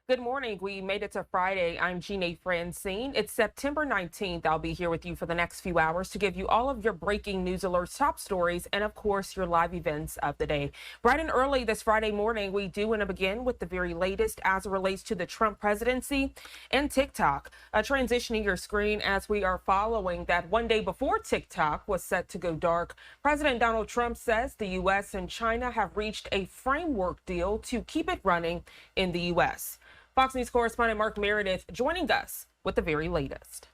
Good morning. We made it to Friday. I'm Jeanne Francine. It's September 19th. I'll be here with you for the next few hours to give you all of your breaking news alerts, top stories, and of course, your live events of the day. Bright and early this Friday morning, we do want to begin with the very latest as it relates to the Trump presidency and TikTok. Transitioning your screen as we are following that one day before TikTok was set to go dark, President Donald Trump says the U.S. and China have reached a framework deal to keep it running in the U.S. Fox News correspondent Mark Meredith joining us with the very latest.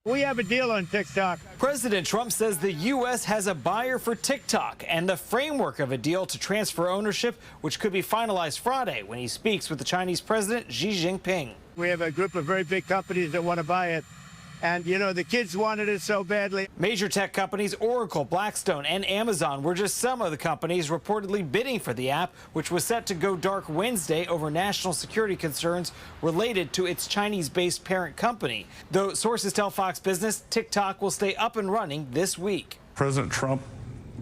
We have a deal on TikTok. President Trump says the U.S. has a buyer for TikTok and the framework of a deal to transfer ownership, which could be finalized Friday when he speaks with the Chinese President Xi Jinping. We have a group of very big companies that want to buy it. And, you know, the kids wanted it so badly. Major tech companies Oracle, Blackstone, and Amazon were just some of the companies reportedly bidding for the app, which was set to go dark Wednesday over national security concerns related to its Chinese-based parent company. Though sources tell Fox Business TikTok will stay up and running this week. President Trump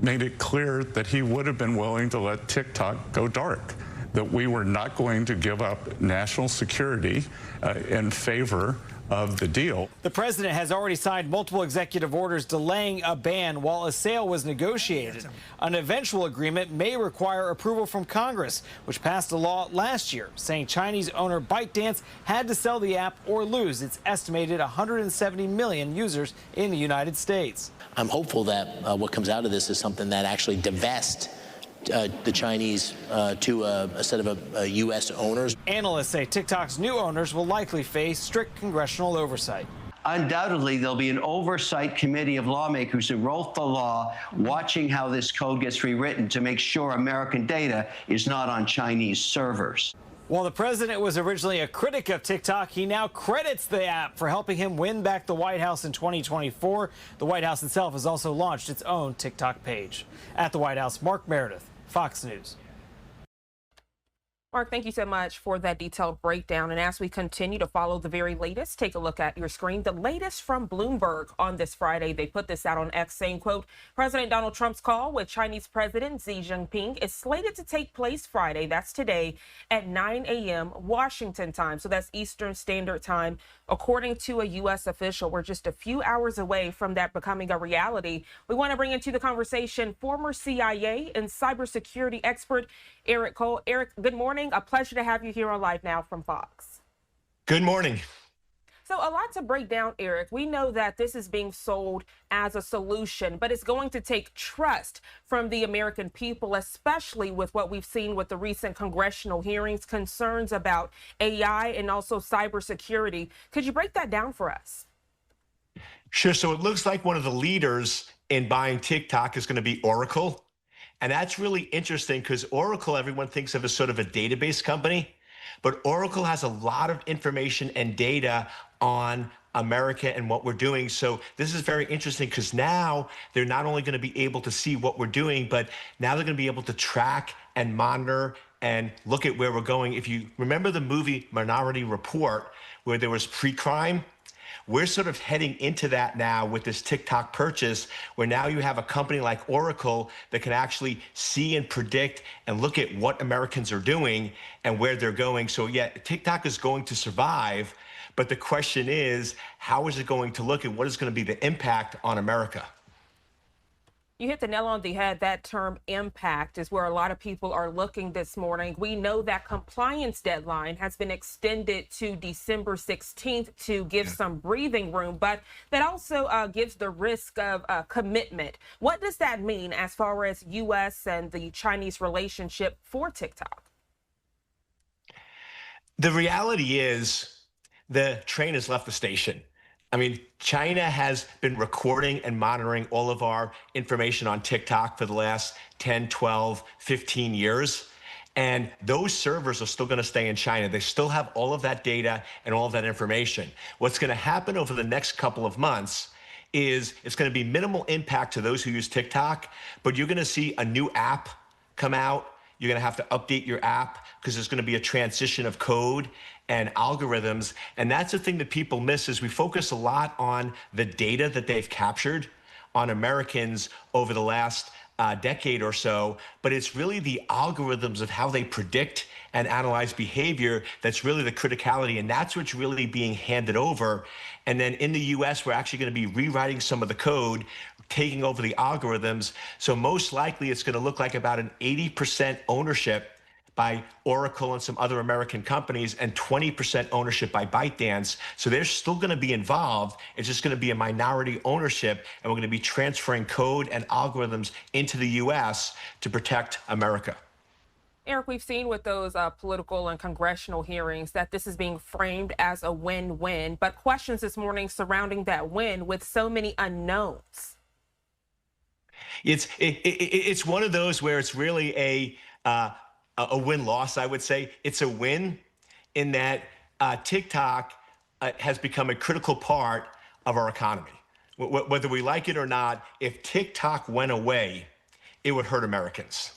made it clear that he would have been willing to let TikTok go dark, that we were not going to give up national security in favor of the deal. The president has already signed multiple executive orders delaying a ban while a sale was negotiated. An eventual agreement may require approval from Congress, which passed a law last year saying Chinese owner ByteDance had to sell the app or lose its estimated 170 million users in the United States. I'm hopeful that what comes out of this is something that actually divests the Chinese to a set of U.S. owners. Analysts say TikTok's new owners will likely face strict congressional oversight. Undoubtedly, there'll be an oversight committee of lawmakers who wrote the law, watching how this code gets rewritten to make sure American data is not on Chinese servers. While the president was originally a critic of TikTok, he now credits the app for helping him win back the White House in 2024. The White House itself has also launched its own TikTok page. At the White House, Mark Meredith, Fox News. Mark, thank you so much for that detailed breakdown. And as we continue to follow the very latest, take a look at your screen. The latest from Bloomberg on this Friday. They put this out on X saying, quote, President Donald Trump's call with Chinese President Xi Jinping is slated to take place Friday. That's today at 9 a.m. Washington time. So that's Eastern Standard Time. According to a U.S. official, we're just a few hours away from that becoming a reality. We want to bring into the conversation former CIA and cybersecurity expert Eric Cole. Eric, good morning. A pleasure to have you here on Live Now from Fox. Good morning. So a lot to break down, Eric. We know that this is being sold as a solution, but it's going to take trust from the American people, especially with what we've seen with the recent congressional hearings, concerns about AI and also cybersecurity. Could you break that down for us? Sure. So it looks like one of the leaders in buying TikTok is going to be Oracle. And that's really interesting because Oracle, everyone thinks of as sort of a database company, but Oracle has a lot of information and data on America and what we're doing. So this is very interesting because now they're not only going to be able to see what we're doing, but now they're going to be able to track and monitor and look at where we're going. If you remember the movie Minority Report, where there was pre-crime, we're sort of heading into that now with this TikTok purchase, where now you have a company like Oracle that can actually see and predict and look at what Americans are doing and where they're going. So yeah, TikTok is going to survive, but the question is, how is it going to look and what is going to be the impact on America? You hit the nail on the head. That term impact is where a lot of people are looking this morning. We know that compliance deadline has been extended to December 16th to give some breathing room, but that also gives the risk of commitment. What does that mean as far as U.S. and the Chinese relationship for TikTok? The reality is the train has left the station. I mean, China has been recording and monitoring all of our information on TikTok for the last 10, 12, 15 years. And those servers are still going to stay in China. They still have all of that data and all of that information. What's going to happen over the next couple of months is it's going to be minimal impact to those who use TikTok, but you're going to see a new app come out. You're going to have to update your app because there's going to be a transition of code and algorithms. And that's the thing that people miss is we focus a lot on the data that they've captured on Americans over the last decade or so, but it's really the algorithms of how they predict and analyze behavior that's really the criticality, and that's what's really being handed over. And then in the US, we're actually going to be rewriting some of the code, taking over the algorithms. So most likely it's going to look like about an 80% ownership by Oracle and some other American companies, and 20% ownership by ByteDance. So they're still going to be involved. It's just going to be a minority ownership, and we're going to be transferring code and algorithms into the US to protect America. Eric, we've seen with those political and congressional hearings that this is being framed as a win-win, but questions this morning surrounding that win with so many unknowns. It's one of those where it's really a win-loss, I would say. It's a win in that TikTok has become a critical part of our economy. Whether we like it or not, if TikTok went away, it would hurt Americans.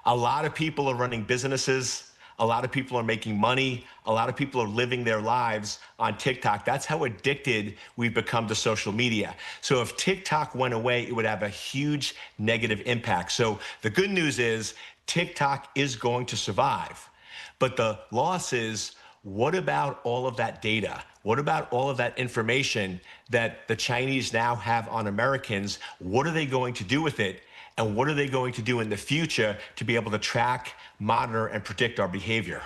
A lot of people are running businesses. A lot of people are making money. A lot of people are living their lives on TikTok. That's how addicted we've become to social media. So if TikTok went away, it would have a huge negative impact. So the good news is TikTok is going to survive. But the loss is, what about all of that data? What about all of that information that the Chinese now have on Americans? What are they going to do with it? And what are they going to do in the future to be able to track, monitor, and predict our behavior?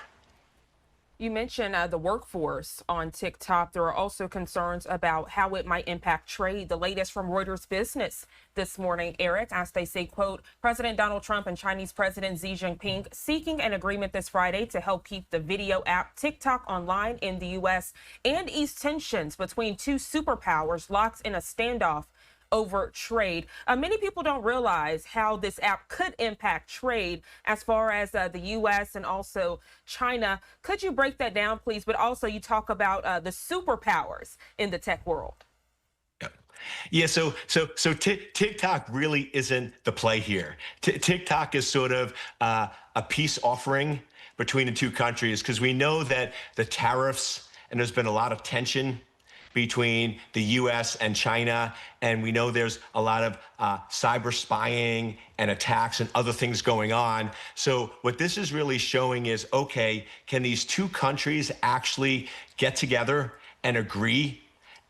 You mentioned the workforce on TikTok. There are also concerns about how it might impact trade. The latest from Reuters Business this morning, Eric, as they say, quote, President Donald Trump and Chinese President Xi Jinping seeking an agreement this Friday to help keep the video app TikTok online in the U.S. and ease tensions between two superpowers locked in a standoff over trade. Many people don't realize how this app could impact trade as far as the U.S. and also China. Could you break that down, please? But also you talk about the superpowers in the tech world. Yeah, so TikTok really isn't the play here. TikTok is sort of a peace offering between the two countries, because we know that the tariffs, and there's been a lot of tension between the U.S. and China, and we know there's a lot of cyber spying and attacks and other things going on. So what this is really showing is, okay, can these two countries actually get together and agree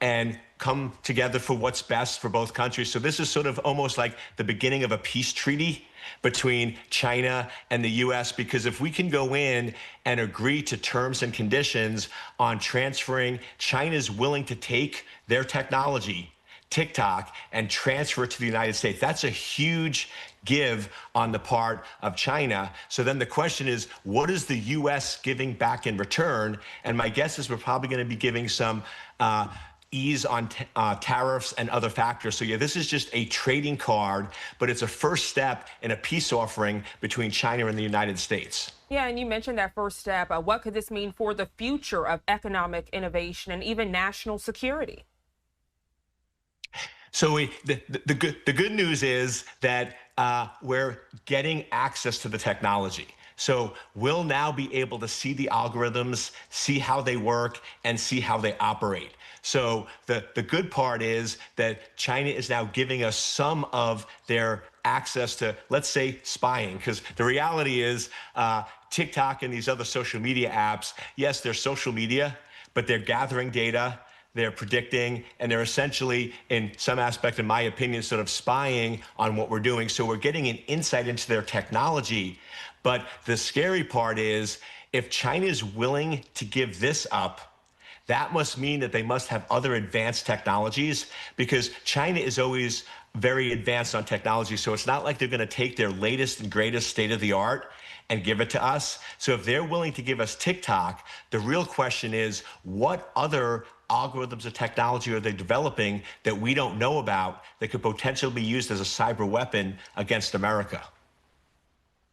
and come together for what's best for both countries? So this is sort of almost like the beginning of a peace treaty between China and the U.S., because if we can go in and agree to terms and conditions on transferring, China's willing to take their technology, TikTok, and transfer it to the United States. That's a huge give on the part of China. So then the question is, what is the U.S. giving back in return? And my guess is we're probably going to be giving some ease on tariffs and other factors. So yeah, this is just a trading card, but it's a first step in a peace offering between China and the United States. Yeah, and you mentioned that first step. What could this mean for the future of economic innovation and even national security? So the good news is that we're getting access to the technology. So we'll now be able to see the algorithms, see how they work, and see how they operate. So the good part is that China is now giving us some of their access to, let's say, spying, because the reality is TikTok and these other social media apps, yes, they're social media, but they're gathering data, they're predicting, and they're essentially, in some aspect, in my opinion, sort of spying on what we're doing. So we're getting an insight into their technology. But the scary part is, if China is willing to give this up, that must mean that they must have other advanced technologies, because China is always very advanced on technology. So it's not like they're going to take their latest and greatest state of the art and give it to us. So if they're willing to give us TikTok, the real question is, what other algorithms of technology are they developing that we don't know about that could potentially be used as a cyber weapon against America?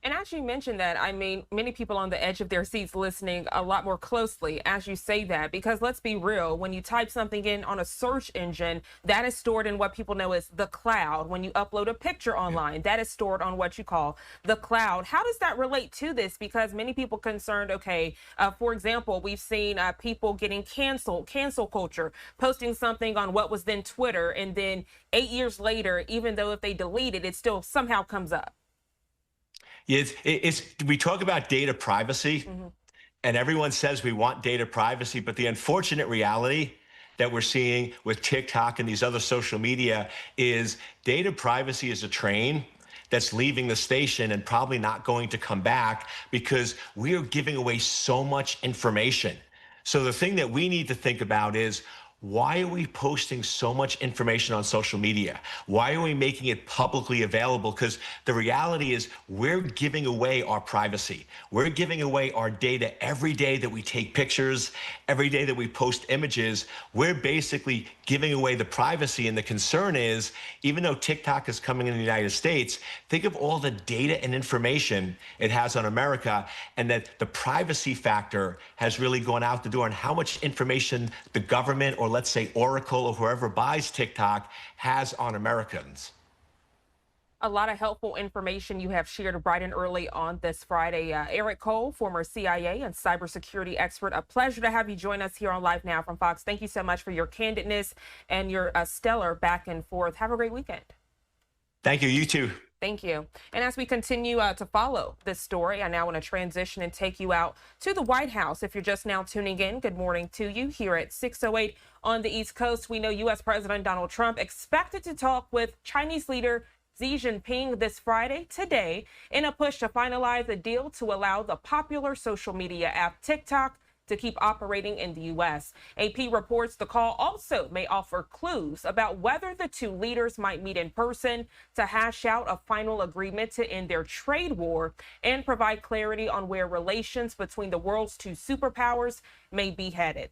And as you mentioned that, I mean, many people on the edge of their seats listening a lot more closely as you say that, because let's be real, when you type something in on a search engine, that is stored in what people know as the cloud. When you upload a picture online, that is stored on what you call the cloud. How does that relate to this? Because many people concerned, okay, for example, we've seen people getting cancel culture, posting something on what was then Twitter, and then 8 years later, even though if they delete it, it still somehow comes up. We talk about data privacy, and everyone says we want data privacy, but the unfortunate reality that we're seeing with TikTok and these other social media is data privacy is a train that's leaving the station and probably not going to come back because we are giving away so much information. So the thing that we need to think about is, why are we posting so much information on social media? Why are we making it publicly available? Because the reality is we're giving away our privacy. We're giving away our data every day that we take pictures, every day that we post images. We're basically giving away the privacy. And the concern is, even though TikTok is coming in the United States, think of all the data and information it has on America, and that the privacy factor has really gone out the door, and how much information the government, or let's say Oracle or whoever buys TikTok, has on Americans. A lot of helpful information you have shared bright and early on this Friday. Eric Cole, former CIA and cybersecurity expert, a pleasure to have you join us here on Live Now from Fox. Thank you so much for your candidness and your stellar back and forth. Have a great weekend. Thank you. You too. Thank you. And as we continue to follow this story, I now want to transition and take you out to the White House. If you're just now tuning in, good morning to you here at 6:08 on the East Coast. We know U.S. President Donald Trump expected to talk with Chinese leader Xi Jinping this Friday, today, in a push to finalize a deal to allow the popular social media app TikTok to keep operating in the U.S. AP reports the call also may offer clues about whether the two leaders might meet in person to hash out a final agreement to end their trade war and provide clarity on where relations between the world's two superpowers may be headed.